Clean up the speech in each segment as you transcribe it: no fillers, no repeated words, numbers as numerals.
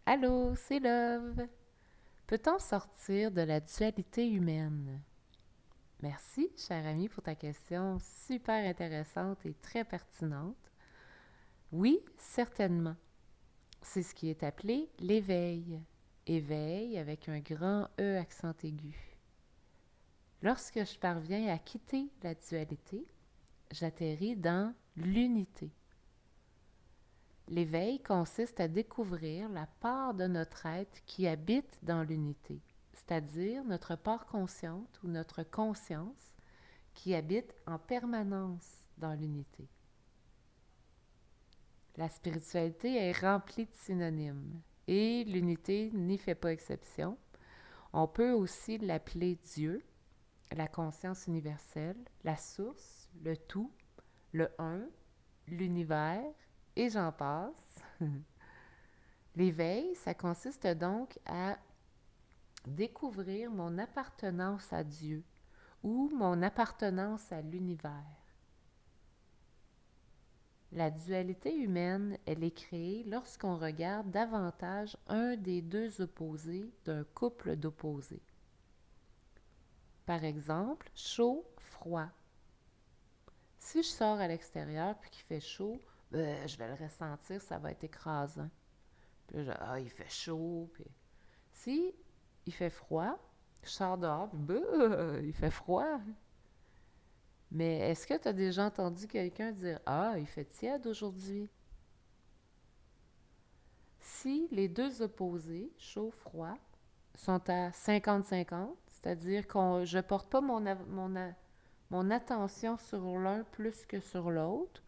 Allô, c'est Love. Peut-on sortir de la dualité humaine? Merci, cher ami, pour ta question super intéressante et très pertinente. Oui, certainement. C'est ce qui est appelé l'éveil. Éveil avec un grand E accent aigu. Lorsque je parviens à quitter la dualité, j'atterris dans l'unité. L'éveil consiste à découvrir la part de notre être qui habite dans l'unité, c'est-à-dire notre part consciente ou notre conscience qui habite en permanence dans l'unité. La spiritualité est remplie de synonymes et l'unité n'y fait pas exception. On peut aussi l'appeler Dieu, la conscience universelle, la source, le tout, le un, l'univers, et j'en passe. L'éveil, ça consiste donc à découvrir mon appartenance à Dieu ou mon appartenance à l'univers. La dualité humaine, elle est créée lorsqu'on regarde davantage un des deux opposés d'un couple d'opposés. Par exemple, chaud-froid. Si je sors à l'extérieur puis qu'il fait chaud, je vais le ressentir, ça va être écrasant. Puis là, il fait chaud. Puis si il fait froid, je sors dehors, puis il fait froid. Mais est-ce que tu as déjà entendu quelqu'un dire ah, il fait tiède aujourd'hui? Si les deux opposés, chaud-froid, sont à 50-50, c'est-à-dire que je ne porte pas mon attention sur l'un plus que sur l'autre,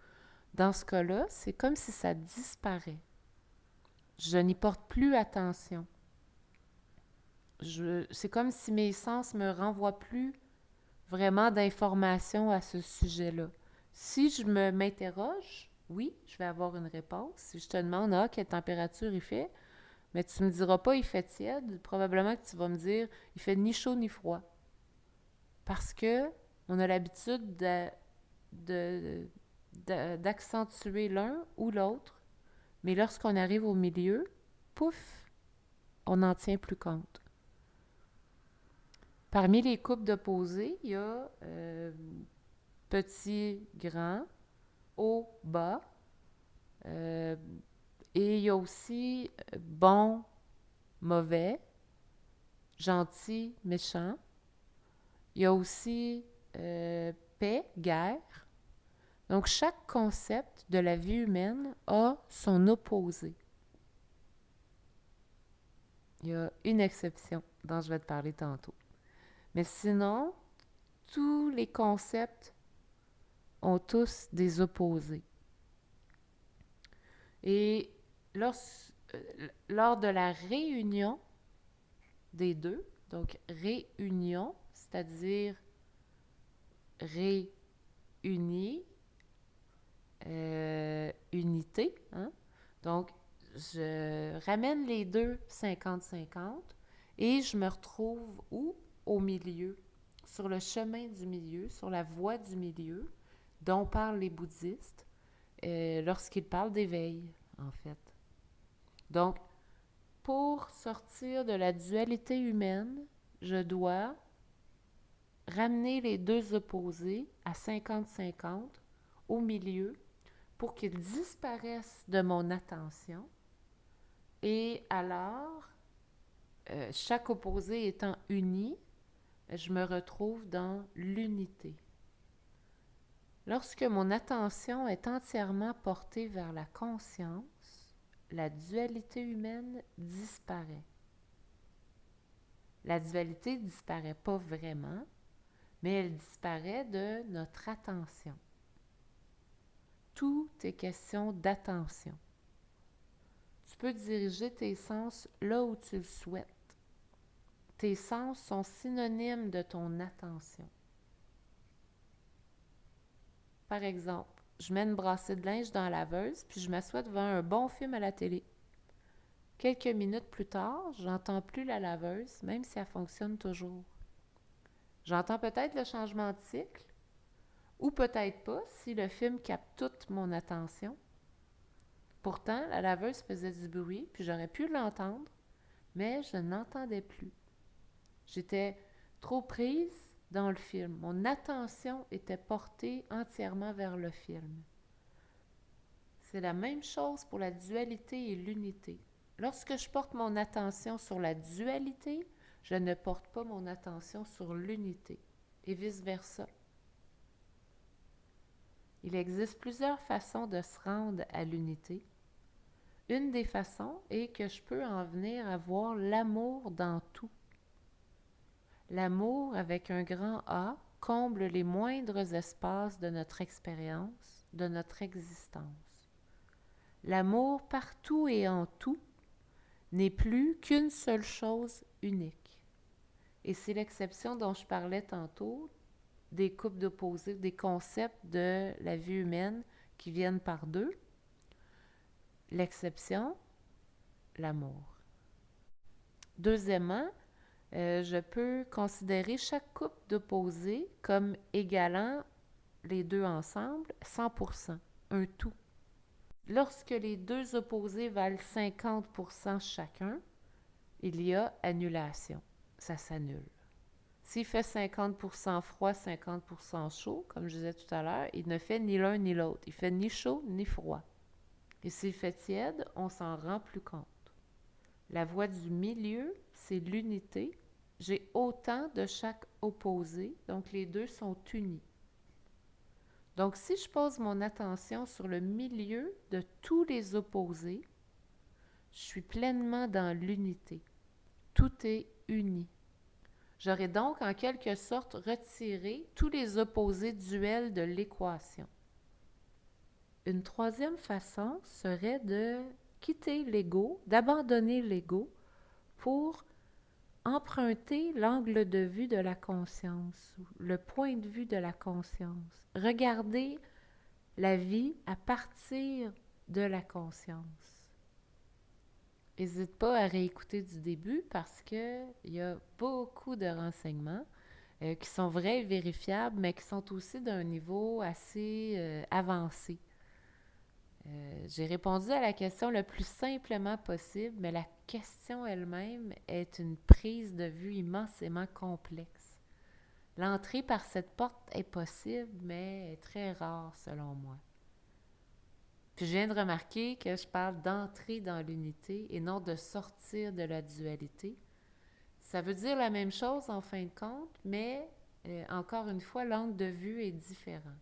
dans ce cas-là, c'est comme si ça disparaît. Je n'y porte plus attention. C'est comme si mes sens me renvoient plus vraiment d'informations à ce sujet-là. Si je m'interroge, oui, je vais avoir une réponse. Si je te demande, quelle température il fait, mais tu ne me diras pas, il fait tiède, probablement que tu vas me dire, il fait ni chaud ni froid. Parce que on a l'habitude d'accentuer l'un ou l'autre, mais lorsqu'on arrive au milieu, pouf, on n'en tient plus compte. Parmi les couples d'opposés, il y a petit, grand, haut, bas. Euh, et il y a aussi bon, mauvais, gentil, méchant. Il y a aussi paix, guerre. Donc, chaque concept de la vie humaine a son opposé. Il y a une exception dont je vais te parler tantôt. Mais sinon, tous les concepts ont tous des opposés. Et lors de la réunion des deux, donc réunion, c'est-à-dire réunis, unité, hein? Donc, je ramène les deux 50-50 et je me retrouve où? Au milieu, sur le chemin du milieu, sur la voie du milieu dont parlent les bouddhistes lorsqu'ils parlent d'éveil, en fait. Donc, pour sortir de la dualité humaine, je dois ramener les deux opposés à 50-50 au milieu pour qu'ils disparaissent de mon attention. Et alors, chaque opposé étant uni, je me retrouve dans l'unité. Lorsque mon attention est entièrement portée vers la conscience, la dualité humaine disparaît. La dualité ne disparaît pas vraiment, mais elle disparaît de notre attention. Tout est question d'attention. Tu peux diriger tes sens là où tu le souhaites. Tes sens sont synonymes de ton attention. Par exemple, je mets une brassée de linge dans la laveuse, puis je m'assois devant un bon film à la télé. Quelques minutes plus tard, j'entends plus la laveuse, même si elle fonctionne toujours. J'entends peut-être le changement de cycle, ou peut-être pas si le film capte toute mon attention. Pourtant, la laveuse faisait du bruit, puis j'aurais pu l'entendre, mais je n'entendais plus. J'étais trop prise dans le film. Mon attention était portée entièrement vers le film. C'est la même chose pour la dualité et l'unité. Lorsque je porte mon attention sur la dualité, je ne porte pas mon attention sur l'unité, et vice-versa. Il existe plusieurs façons de se rendre à l'unité. Une des façons est que je peux en venir à voir l'amour dans tout. L'amour, avec un grand A, comble les moindres espaces de notre expérience, de notre existence. L'amour partout et en tout n'est plus qu'une seule chose unique. Et c'est l'exception dont je parlais tantôt, des couples d'opposés, des concepts de la vie humaine qui viennent par deux. L'exception, l'amour. Deuxièmement, je peux considérer chaque couple d'opposés comme égalant les deux ensemble 100%, un tout. Lorsque les deux opposés valent 50% chacun, il y a annulation. Ça s'annule. S'il fait 50% froid, 50% chaud, comme je disais tout à l'heure, il ne fait ni l'un ni l'autre. Il fait ni chaud ni froid. Et s'il fait tiède, on s'en rend plus compte. La voie du milieu, c'est l'unité. J'ai autant de chaque opposé, donc les deux sont unis. Donc, si je pose mon attention sur le milieu de tous les opposés, je suis pleinement dans l'unité. Tout est uni. J'aurais donc en quelque sorte retiré tous les opposés duels de l'équation. Une troisième façon serait de quitter l'ego, d'abandonner l'ego pour emprunter l'angle de vue de la conscience, le point de vue de la conscience. Regarder la vie à partir de la conscience. N'hésite pas à réécouter du début parce qu'il y a beaucoup de renseignements qui sont vrais et vérifiables, mais qui sont aussi d'un niveau assez avancé. J'ai répondu à la question le plus simplement possible, mais la question elle-même est une prise de vue immensément complexe. L'entrée par cette porte est possible, mais est très rare selon moi. Puis je viens de remarquer que je parle d'entrer dans l'unité et non de sortir de la dualité. Ça veut dire la même chose en fin de compte, mais encore une fois, l'angle de vue est différent.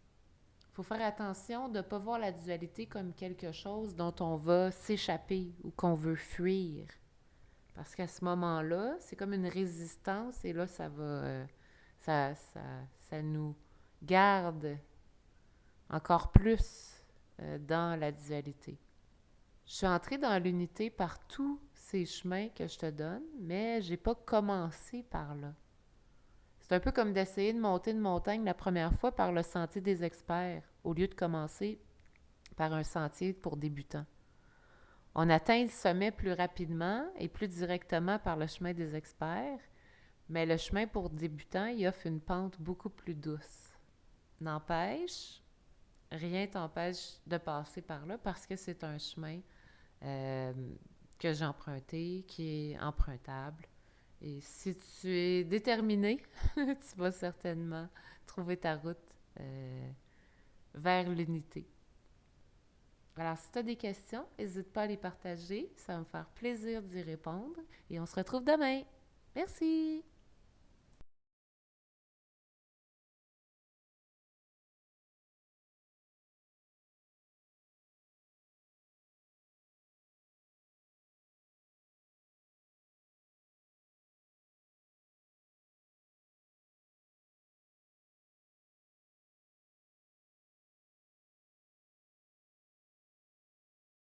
Il faut faire attention de ne pas voir la dualité comme quelque chose dont on va s'échapper ou qu'on veut fuir. Parce qu'à ce moment-là, c'est comme une résistance et là, ça nous garde encore plus dans la dualité. Je suis entrée dans l'unité par tous ces chemins que je te donne, mais je n'ai pas commencé par là. C'est un peu comme d'essayer de monter une montagne la première fois par le sentier des experts, au lieu de commencer par un sentier pour débutants. On atteint le sommet plus rapidement et plus directement par le chemin des experts, mais le chemin pour débutants, il offre une pente beaucoup plus douce. N'empêche, rien t'empêche de passer par là parce que c'est un chemin que j'ai emprunté, qui est empruntable. Et si tu es déterminé, tu vas certainement trouver ta route vers l'unité. Alors, si tu as des questions, n'hésite pas à les partager. Ça va me faire plaisir d'y répondre. Et on se retrouve demain. Merci!